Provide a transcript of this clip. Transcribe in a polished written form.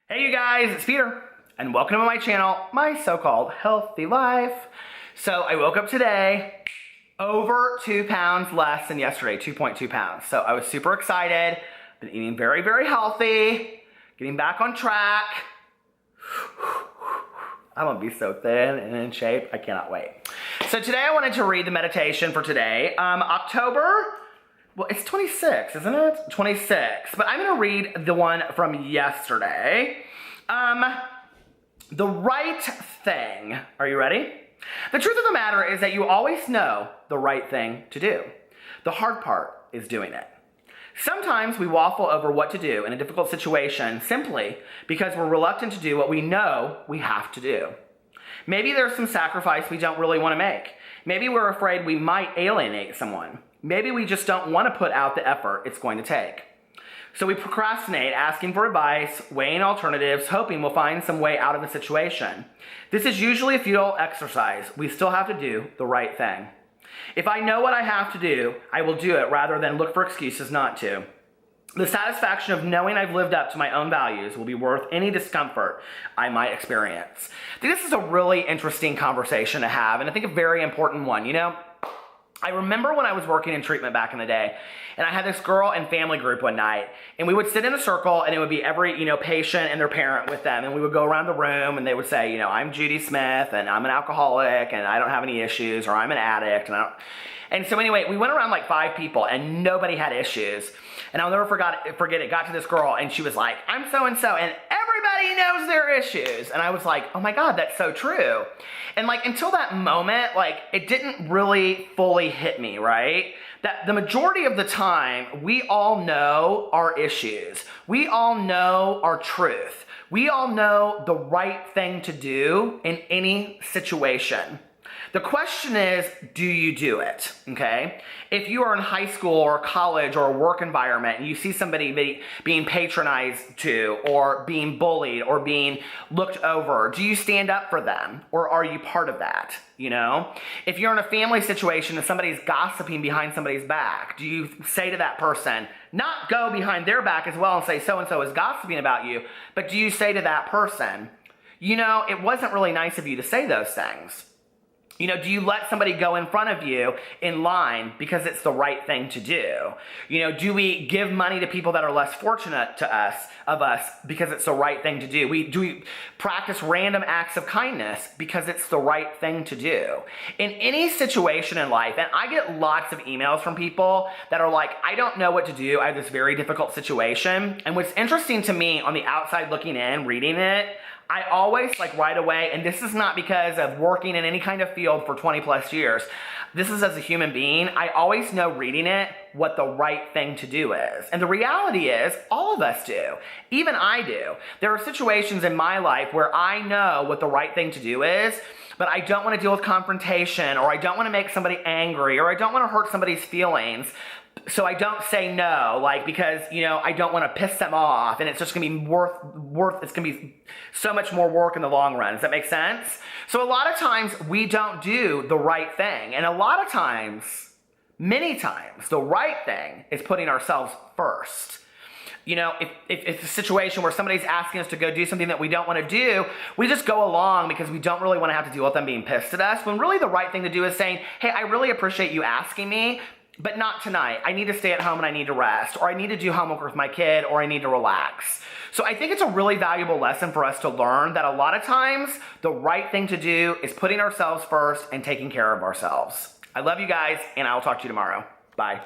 Hey you guys, it's Peter, and welcome to my channel, my so-called healthy life. So I woke up today, over 2 pounds less than yesterday, 2.2 pounds. So I was super excited, been eating very, very healthy, getting back on track. I'm gonna be so thin and in shape, I cannot wait. So today I wanted to read the meditation for today. Well, it's 26, isn't it? 26. But I'm going to read the one from yesterday. The right thing. Are you ready? The truth of the matter is that you always know the right thing to do. The hard part is doing it. Sometimes we waffle over what to do in a difficult situation simply because we're reluctant to do what we know we have to do. Maybe there's some sacrifice we don't really want to make. Maybe we're afraid we might alienate someone. Maybe we just don't want to put out the effort it's going to take. So we procrastinate, asking for advice, weighing alternatives, hoping we'll find some way out of the situation. This is usually a futile exercise. We still have to do the right thing. If I know what I have to do, I will do it rather than look for excuses not to. The satisfaction of knowing I've lived up to my own values will be worth any discomfort I might experience. I think this is a really interesting conversation to have, and I think a very important one. You know, I remember when I was working in treatment back in the day, and I had this girl and family group one night, and we would sit in a circle, and it would be every, patient and their parent with them, and we would go around the room, and they would say, I'm Judy Smith, and I'm an alcoholic, and I don't have any issues, or I'm an addict, and so anyway, we went around like 5 people, and nobody had issues. And I'll never forget it got to this girl, and she was like, I'm so-and-so, and everybody knows their issues. And I was like, oh my God, that's so true. And like, until that moment, like, it didn't really fully hit me, right? That the majority of the time, we all know our issues. We all know our truth. We all know the right thing to do in any situation. The question is, do you do it, okay? If you are in high school or college or a work environment and you see somebody being patronized to or being bullied or being looked over, do you stand up for them or are you part of that, If you're in a family situation and somebody's gossiping behind somebody's back, do you say to that person, not go behind their back as well and say so-and-so is gossiping about you, but do you say to that person, it wasn't really nice of you to say those things? Do you let somebody go in front of you in line because it's the right thing to do? Do we give money to people that are less fortunate of us because it's the right thing to do? Do we practice random acts of kindness because it's the right thing to do? In any situation in life, and I get lots of emails from people that are like, I don't know what to do. I have this very difficult situation. And what's interesting to me on the outside looking in, reading it, I always, right away, and this is not because of working in any kind of field for 20 plus years, this is as a human being, I always know reading it what the right thing to do is. And the reality is, all of us do. Even I do. There are situations in my life where I know what the right thing to do is, but I don't want to deal with confrontation, or I don't want to make somebody angry, or I don't want to hurt somebody's feelings. So I don't say no, because, I don't want to piss them off, and it's just going to be it's going to be so much more work in the long run. Does that make sense? So a lot of times we don't do the right thing. And a lot of times, many times, the right thing is putting ourselves first. If it's a situation where somebody's asking us to go do something that we don't want to do, we just go along because we don't really want to have to deal with them being pissed at us, when really the right thing to do is saying, hey, I really appreciate you asking me, but not tonight. I need to stay at home and I need to rest, or I need to do homework with my kid, or I need to relax. So I think it's a really valuable lesson for us to learn that a lot of times the right thing to do is putting ourselves first and taking care of ourselves. I love you guys, and I'll talk to you tomorrow. Bye.